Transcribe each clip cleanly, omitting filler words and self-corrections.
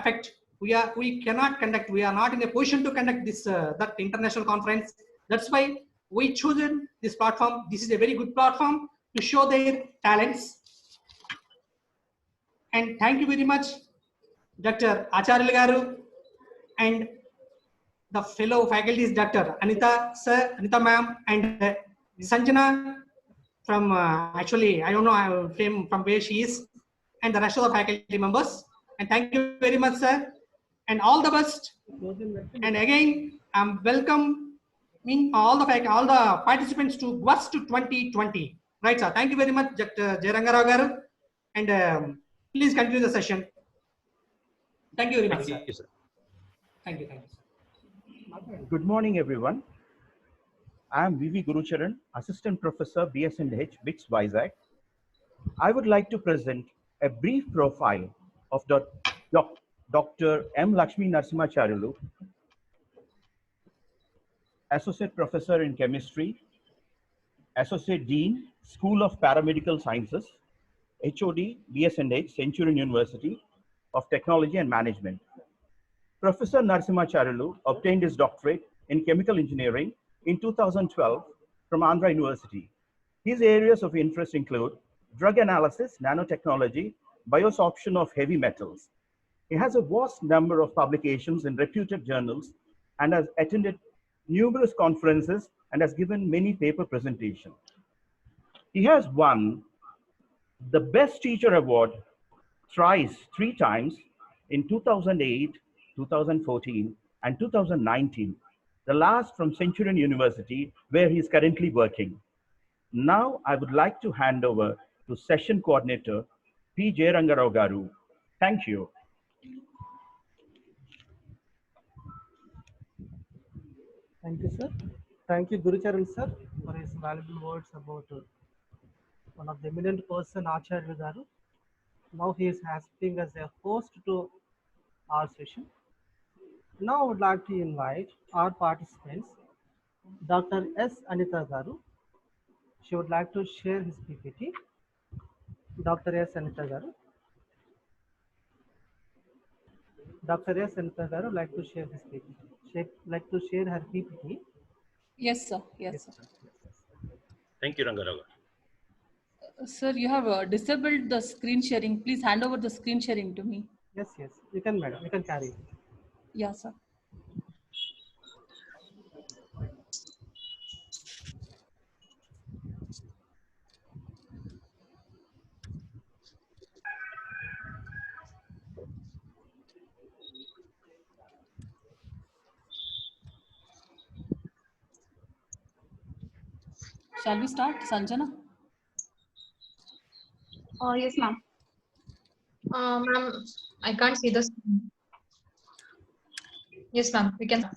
effect, we cannot conduct. We are not in a position to conduct this that international conference. That's why we chosen this platform. This is a very good platform to show their talents. And thank you very much, Dr. Acharya Garu, and the fellow faculties, Dr. Anita sir, Anita ma'am, and Sanjana from actually I don't know from where she is, and the rest of the faculty members. And thank you very much, sir, and all the best. And again, I'm welcoming all the participants to GWAST 2020. Right, sir. Thank you very much, Dr. Jayarangarao garu, and please continue the session. Thank you very much, Thank you, sir. Thank you. Good morning, everyone. I am V.V. Gurucharan, Assistant Professor, BSNH, BITS, Vizag. I would like to present a brief profile of Dr. M. Lakshmi Narasimhacharyalu, Associate Professor in Chemistry, Associate Dean, School of Paramedical Sciences, HOD, BSNH, Centurion University of Technology and Management. Professor Narasimhacharyalu obtained his doctorate in chemical engineering in 2012 from Andhra University. His areas of interest include drug analysis, nanotechnology, biosorption of heavy metals. He has a vast number of publications in reputed journals and has attended numerous conferences and has given many paper presentations. He has won the Best Teacher Award three times in 2008, 2014, and 2019, the last from Centurion University, where he is currently working. Now, I would like to hand over to Session Coordinator, P. Jayarangarao Garu. Thank you. Thank you, sir. Thank you, Gurucharan sir, for his valuable words about one of the eminent person, Acharya Garu. Now he is acting as a host to our session. Now I would like to invite our participants, Dr. S. Anita Garu. She would like to share his PPT. Dr. S. Anita Garu. Dr. S. Anita Garu would like to share his PPT. She would like to share her PPT. Yes, sir. Yes, sir. Thank you, Rangarao. Sir, you have disabled the screen sharing. Please hand over the screen sharing to me. Yes, you can, madam. You can carry it. Yeah, sir. Shall we start, Sanjana? Yes, ma'am. Ma'am, I can't see the screen. Yes, ma'am. We can.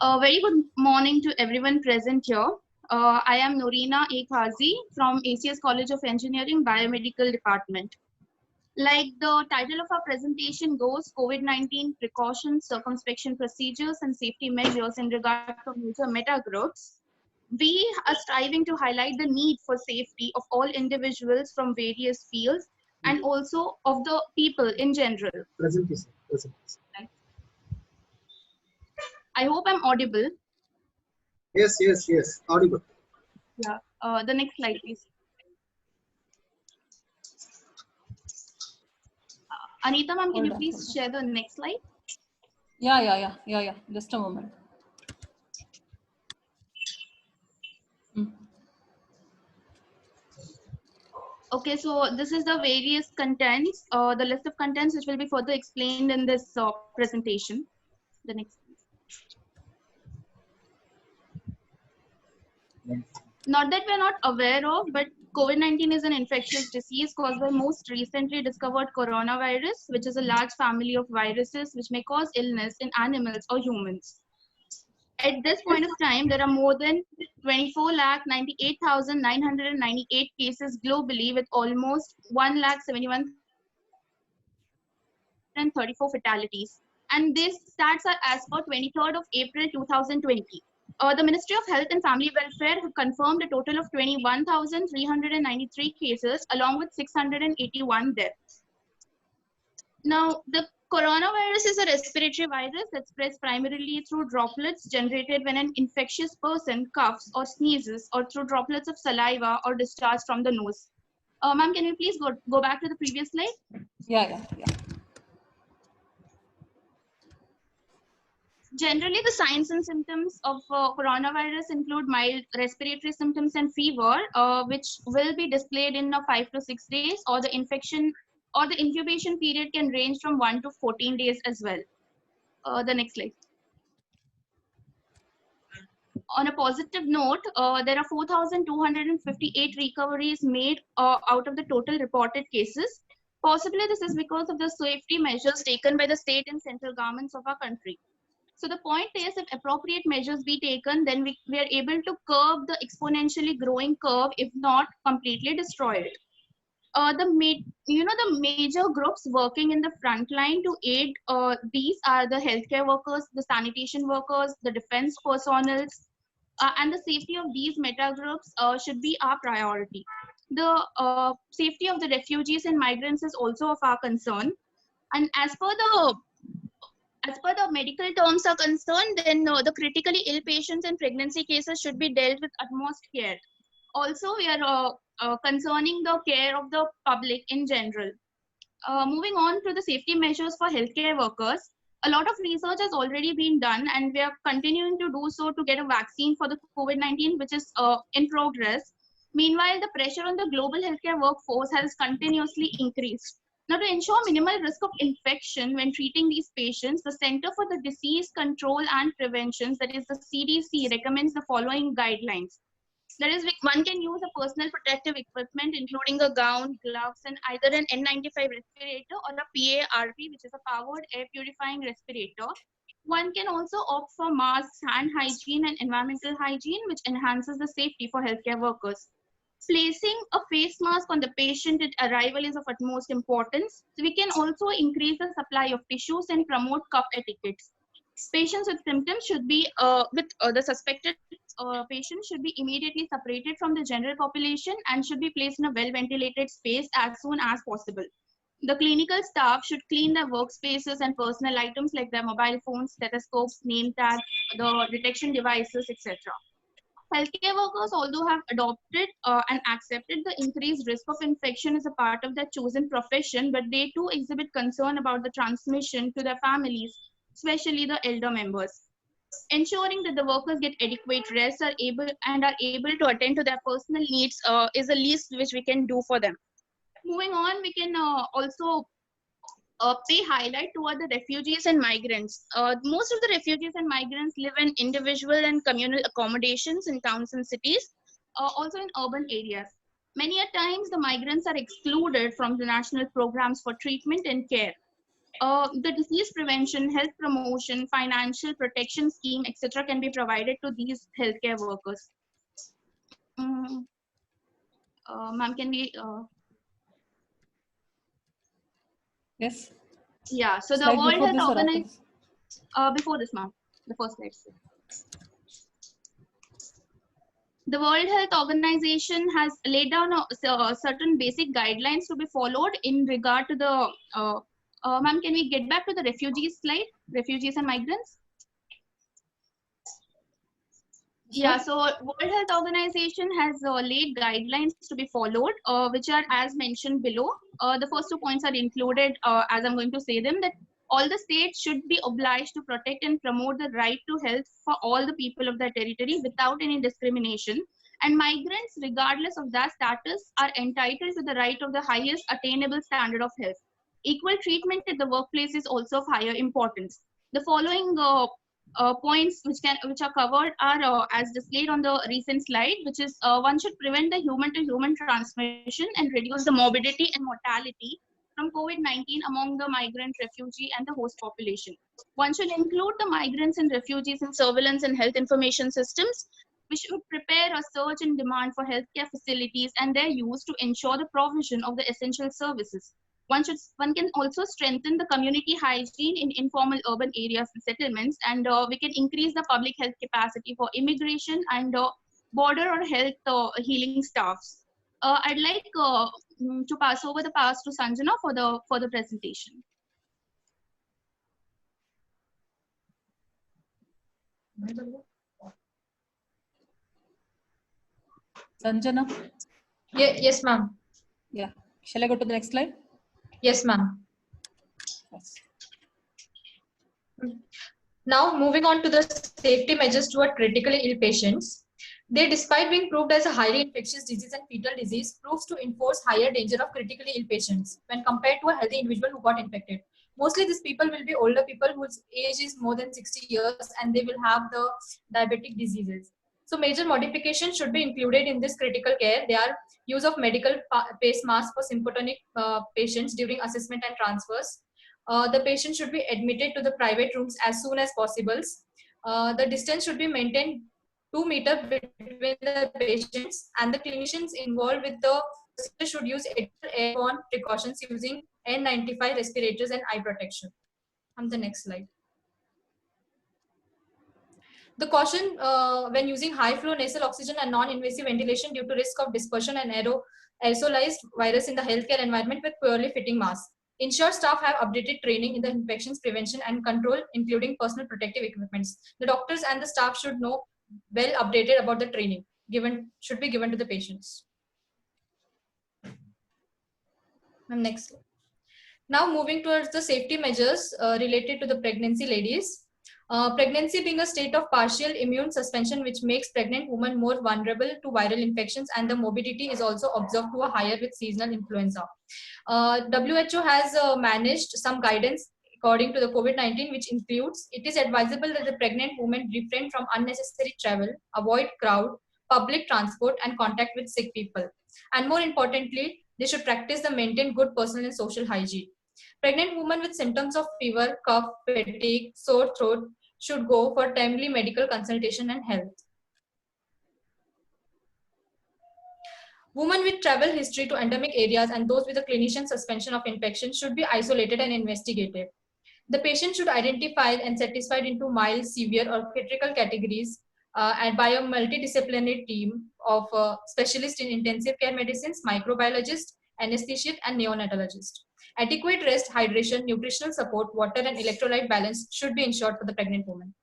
Very good morning to everyone present here. I am Norina A. Khazi from ACS College of Engineering, Biomedical Department. Like the title of our presentation goes, COVID-19 precautions, circumspection procedures, and safety measures in regard to major metagroups. We are striving to highlight the need for safety of all individuals from various fields and also of the people in general. Present. I hope I'm audible. Yes, audible. Yeah. The next slide, please. Anita ma'am, can you please share the next slide? Yeah. Just a moment. Okay, so this is the various contents, the list of contents which will be further explained in this presentation. The next. Not that we're not aware of, but COVID-19 is an infectious disease caused by most recently discovered coronavirus, which is a large family of viruses which may cause illness in animals or humans. At this point of time, there are more than 24,98,998 cases globally, with almost 1,71,034 fatalities. And these stats are as per 23rd of April 2020. The Ministry of Health and Family Welfare confirmed a total of 21,393 cases along with 681 deaths. Now, the coronavirus is a respiratory virus that spreads primarily through droplets generated when an infectious person coughs or sneezes, or through droplets of saliva or discharge from the nose. Ma'am, can you please go back to the previous slide? Yeah. Generally, the signs and symptoms of coronavirus include mild respiratory symptoms and fever, which will be displayed in 5 to 6 days, or the infection or the incubation period can range from 1 to 14 days as well. The next slide. On a positive note, there are 4,258 recoveries made out of the total reported cases. Possibly this is because of the safety measures taken by the state and central governments of our country. So the point is, if appropriate measures be taken, then we are able to curb the exponentially growing curve, if not completely destroy it. The major groups working in the front line to aid these are the healthcare workers, the sanitation workers, the defense personnel, and the safety of these meta groups should be our priority. The safety of the refugees and migrants is also of our concern. And as per the medical terms are concerned, then the critically ill patients and pregnancy cases should be dealt with utmost care. Also, we are concerning the care of the public in general. Moving on to the safety measures for healthcare workers, a lot of research has already been done, and we are continuing to do so to get a vaccine for the COVID-19, which is in progress. Meanwhile, the pressure on the global healthcare workforce has continuously increased. Now, to ensure minimal risk of infection when treating these patients, the Center for the Disease Control and Prevention, that is the CDC, recommends the following guidelines. That is, one can use a personal protective equipment, including a gown, gloves, and either an N95 respirator or a PARP, which is a powered air purifying respirator. One can also opt for masks, hand hygiene, and environmental hygiene, which enhances the safety for healthcare workers. Placing a face mask on the patient at arrival is of utmost importance. So we can also increase the supply of tissues and promote cough etiquettes. Patients with symptoms should be the suspected patient should be immediately separated from the general population and should be placed in a well-ventilated space as soon as possible. The clinical staff should clean their workspaces and personal items like their mobile phones, stethoscopes, name tags, the detection devices, etc. Healthcare workers, although have adopted and accepted the increased risk of infection as a part of their chosen profession, but they too exhibit concern about the transmission to their families, especially the elder members. Ensuring that the workers get adequate rest are able to attend to their personal needs is the least which we can do for them. Moving on, we can also pay highlight toward the refugees and migrants. Most of the refugees and migrants live in individual and communal accommodations in towns and cities, also in urban areas. Many a times, the migrants are excluded from the national programs for treatment and care. The disease prevention, health promotion, financial protection scheme, etc. can be provided to these healthcare workers. Ma'am, can we... Yes. Yeah, so the Slide World before Health this or after Organization, this? before this, ma'am, the first slide. The World Health Organization has laid down certain basic guidelines to be followed in regard to the, ma'am, can we get back to the refugees slide, refugees and migrants? Yeah, so World Health Organization has laid guidelines to be followed, which are as mentioned below. The first 2 points are included as I'm going to say them, that all the states should be obliged to protect and promote the right to health for all the people of their territory without any discrimination. And migrants, regardless of their status, are entitled to the right of the highest attainable standard of health. Equal treatment at the workplace is also of higher importance. The following points which are covered are as displayed on the recent slide, which is one should prevent the human-to-human transmission and reduce the morbidity and mortality from COVID-19 among the migrant, refugee, and the host population. One should include the migrants and refugees in surveillance and health information systems. We should prepare a surge in demand for healthcare facilities and their use to ensure the provision of the essential services. one can also strengthen the community hygiene in informal urban areas and settlements, and we can increase the public health capacity for immigration and border or health healing staffs. I'd like to pass over the pass to Sanjana for the presentation. Sanjana? Yes, ma'am. Yeah. Shall I go to the next slide? Yes, ma'am. Yes. Now, moving on to the safety measures toward critically ill patients. They, despite being proved as a highly infectious disease and fetal disease, proves to enforce higher danger of critically ill patients when compared to a healthy individual who got infected. Mostly these people will be older people whose age is more than 60 years and they will have the diabetic diseases. So major modifications should be included in this critical care. They are use of medical face masks for symptomatic patients during assessment and transfers. The patient should be admitted to the private rooms as soon as possible. The distance should be maintained 2 meters between the patients, and the clinicians involved with the procedure should use airborne precautions using N95 respirators and eye protection. On the next slide. The caution when using high flow nasal oxygen and non-invasive ventilation due to risk of dispersion and aerosolized virus in the healthcare environment with poorly fitting masks. Ensure staff have updated training in the infections prevention and control, including personal protective equipments. The doctors and the staff should know well updated about the training should be given to the patients. Next. Now moving towards the safety measures related to the pregnancy ladies. Pregnancy being a state of partial immune suspension which makes pregnant women more vulnerable to viral infections, and the morbidity is also observed to a higher with seasonal influenza. WHO has managed some guidance according to the COVID-19, which includes, it is advisable that the pregnant women refrain from unnecessary travel, avoid crowd, public transport, and contact with sick people. And more importantly, they should practice the maintain good personal and social hygiene. Pregnant women with symptoms of fever, cough, fatigue, sore throat should go for timely medical consultation and health. Women with travel history to endemic areas and those with a clinician suspension of infection should be isolated and investigated. The patient should identify and satisfied into mild, severe, or critical categories and by a multidisciplinary team of specialists in intensive care medicines, microbiologists, anesthesiologists, and neonatologists. Adequate rest, hydration, nutritional support, water, and electrolyte balance should be ensured for the pregnant woman.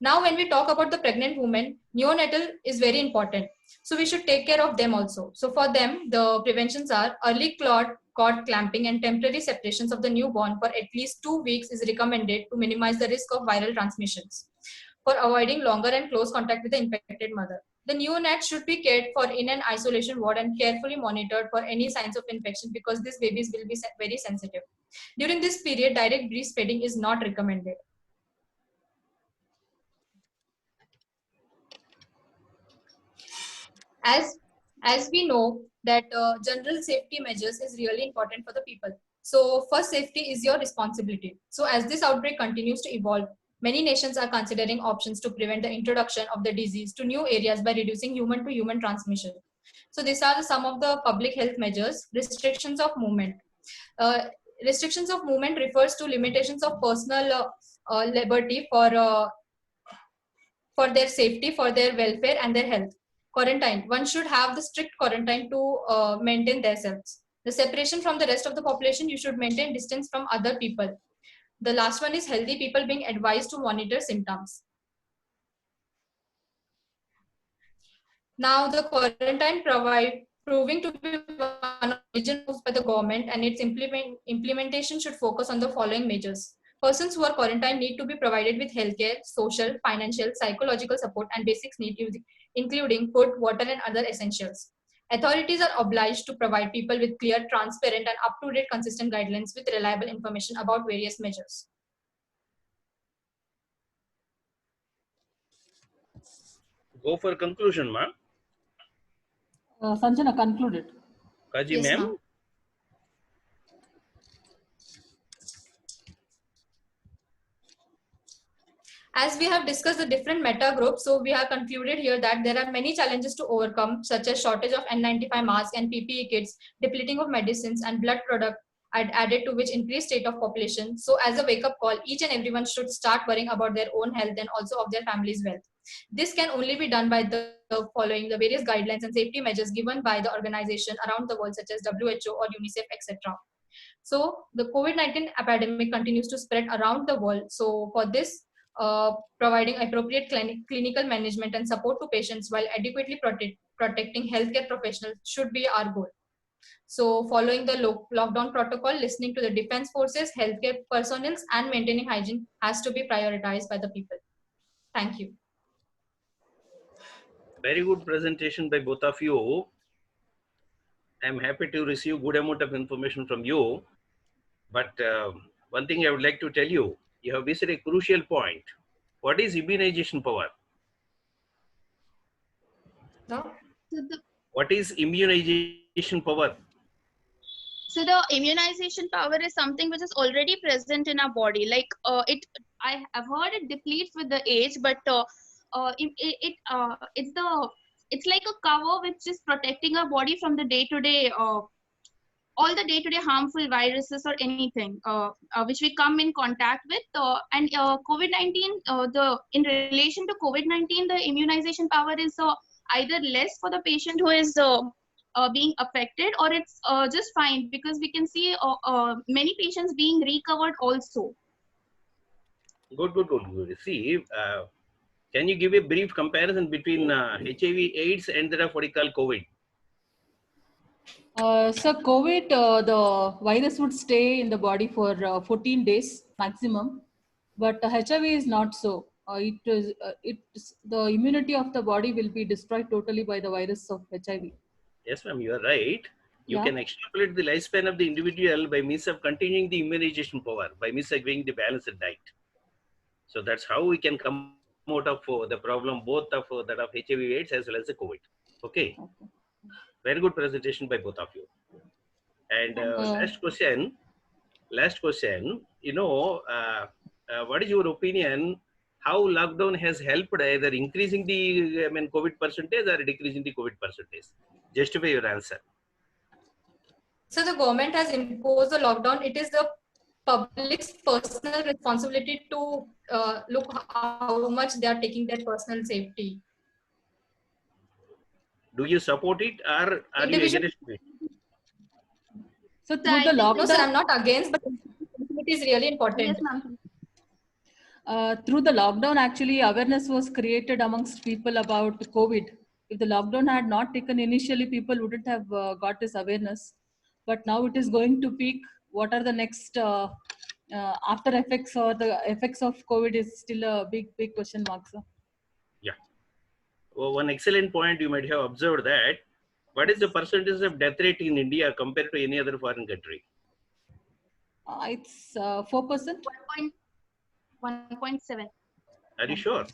Now, when we talk about the pregnant woman, neonatal is very important. So we should take care of them also. So for them, the preventions are early cord clamping and temporary separations of the newborn for at least 2 weeks is recommended to minimize the risk of viral transmissions. For avoiding longer and close contact with the infected mother. The neonat should be cared for in an isolation ward and carefully monitored for any signs of infection because these babies will be very sensitive. During this period, direct breastfeeding is not recommended. As we know that general safety measures is really important for the people. So first, safety is your responsibility. So as this outbreak continues to evolve, many nations are considering options to prevent the introduction of the disease to new areas by reducing human-to-human transmission. So these are some of the public health measures. Restrictions of movement. Restrictions of movement refers to limitations of personal liberty for their safety, for their welfare, and their health. Quarantine. One should have the strict quarantine to maintain themselves. The separation from the rest of the population, you should maintain distance from other people. The last one is healthy people being advised to monitor symptoms. Now the quarantine proving to be one of the major moves by the government, and its implementation should focus on the following measures. Persons who are quarantined need to be provided with healthcare, social, financial, psychological support, and basic needs, including food, water, and other essentials. Authorities are obliged to provide people with clear, transparent, and up-to-date consistent guidelines with reliable information about various measures. Go for conclusion, ma'am. Sanjana, concluded. Kaji, Yes, ma'am. ma'am. As we have discussed the different meta groups, so we have concluded here that there are many challenges to overcome, such as shortage of N95 masks and PPE kits, depleting of medicines and blood product added to which increased state of population. So as a wake-up call, each and everyone should start worrying about their own health and also of their family's wealth. This can only be done by the following the various guidelines and safety measures given by the organization around the world, such as WHO or UNICEF, etc. So the COVID-19 epidemic continues to spread around the world. So for this, providing appropriate clinical management and support to patients while adequately protecting healthcare professionals should be our goal. So following the lockdown protocol, listening to the defense forces, healthcare personnel, and maintaining hygiene has to be prioritized by the people. Thank you. Very good presentation by both of you. I'm happy to receive good amount of information from you. But one thing I would like to tell you, you have missed a crucial point. What is immunization power? No? So What is immunization power? the immunization power is something which is already present in our body. Like I have heard it depletes with the age, but it's like a cover which is protecting our body from the day-to-day all the day-to-day harmful viruses or anything which we come in contact with. And COVID-19, in relation to COVID-19, the immunization power is either less for the patient who is being affected, or it's just fine, because we can see many patients being recovered also. Good. See, can you give a brief comparison between HIV/AIDS and what we call COVID? So COVID, the virus would stay in the body for 14 days maximum, but HIV is not so. The immunity of the body will be destroyed totally by the virus of HIV. Yes, ma'am, you are right. You Yeah. can extrapolate the lifespan of the individual by means of continuing the immunization power, by means of giving the balanced diet. So that's how we can come out of the problem, both of that of HIV/AIDS as well as the COVID. Okay. Very good presentation by both of you. And last question, what is your opinion? How lockdown has helped either increasing the COVID percentage or decreasing the COVID percentage? Justify your answer. So the government has imposed the lockdown. It is the public's personal responsibility to look how much they are taking their personal safety. Do you support it or are you against it? So through the No, sir, I'm lockdown, not against, but it is really important. Yes, ma'am. through the lockdown, actually awareness was created amongst people about COVID. If the lockdown had not taken initially, people wouldn't have got this awareness. But now it is going to peak. What are the next after effects or the effects of COVID is still a big question mark, sir. Yeah. Well, one excellent point you might have observed that. What is the percentage of death rate in India compared to any other foreign country? It's 4%. 1.7. Are you sure?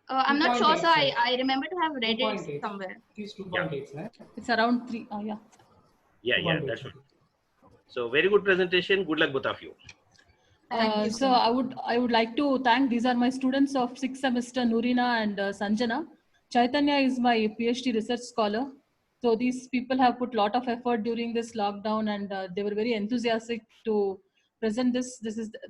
I'm not sure, 2.8, sir. I remember to have read 2.8. it somewhere. It is 2.8, sir. It's around 3. Yeah. Yeah, that's right. So very good presentation. Good luck both of you. Thank you, So sir. I would like to thank, these are my students of 6th semester, Noorina and Sanjana. Chaitanya is my PhD research scholar. So these people have put a lot of effort during this lockdown, and they were very enthusiastic to present this.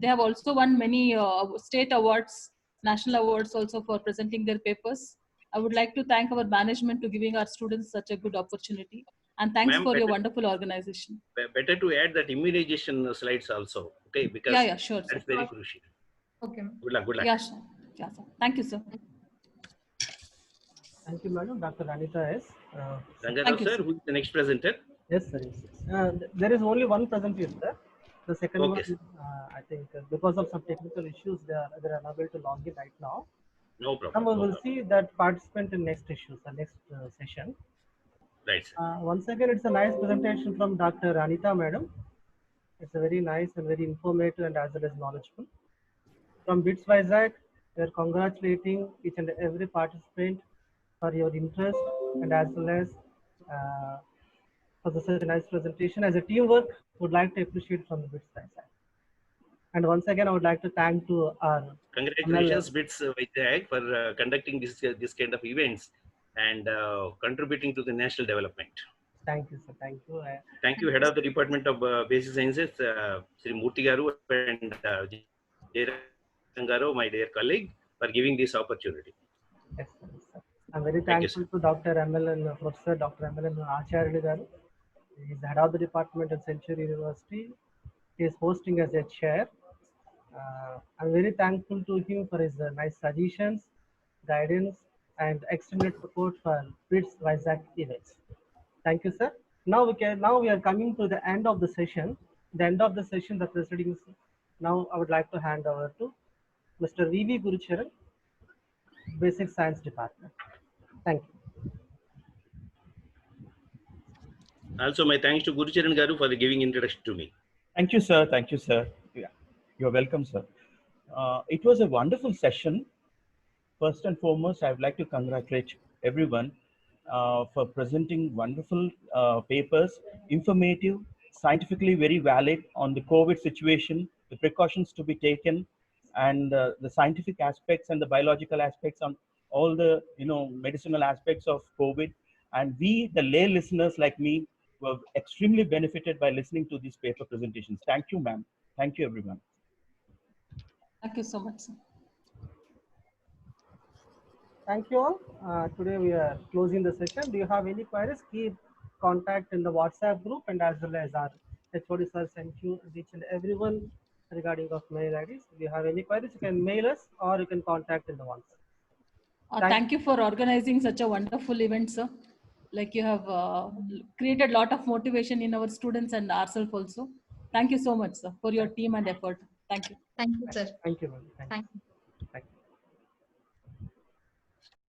They have also won many state awards, national awards also for presenting their papers. I would like to thank our management to giving our students such a good opportunity. And thanks Ma'am, for your better- wonderful organization. Better to add that immunization slides also. Okay, because Yeah, sure, sir. that's very crucial. Okay. Good luck. Good luck. Yeah, sure. Yeah, sir. Thank you, sir. Thank you, madam. Dr. Anita S. Rangarao Thank you, sir, sir. who is the next presenter? Yes, sir. Yes. There is only one presenter, sir. The second Okay, one, I think, because of some technical issues, they are unable to log in right now. No And problem. we No will problem. see that participant in next issue, the next session. Right, sir. Once again, it's a nice presentation from Dr. Anita, madam. It's a very nice and very informative and as well as knowledgeable. From BITS Vizag, we are congratulating each and every participant for your interest and as well as for such a nice presentation. As a teamwork, would like to appreciate from the BITS Vizag. And once again, I would like to thank to our Congratulations, BITS Vijay, for conducting this kind of events and contributing to the national development. Thank you, sir. Thank you. Thank you, Head of the Department of Basic Sciences, Sri Murthy Garu, and Jairam Garu, my dear colleague, for giving this opportunity. Yes, sir. I'm very Thank you, thankful to Dr. MLN, Professor Dr. MLN Acharya Garu. He is the head of the department at Century University. He is hosting as a chair. I'm very thankful to him for his nice suggestions, guidance, and extended support for BITS Vizag events. Thank you, sir. Now we are coming to the end of the session. The end of the session, the proceedings. Now I would like to hand over to Mr. V.V. Gurucharan, Basic Science Department. Thank you. Also, my thanks to Gurucharan Garu for the giving introduction to me. Thank you, sir. Thank you, sir. Yeah, you're welcome, sir. It was a wonderful session. First and foremost, I would like to congratulate everyone for presenting wonderful papers, informative, scientifically very valid on the COVID situation, the precautions to be taken, and the scientific aspects and the biological aspects on all the medicinal aspects of COVID. And we, the lay listeners like me, were extremely benefited by listening to these paper presentations. Thank you, ma'am. Thank you, everyone. Thank you so much, sir. Thank you all. Today we are closing the session. Do you have any queries? Keep contact in the WhatsApp group, and as well as our HOD sir sent you each and everyone regarding of mail IDs. If you have any queries, you can mail us or you can contact in the WhatsApp. Thank you for organizing such a wonderful event, sir. Like you have created a lot of motivation in our students and ourselves also. Thank you so much, sir, for your team and effort. Thank you. Thank you, sir. Thank you. Thank you.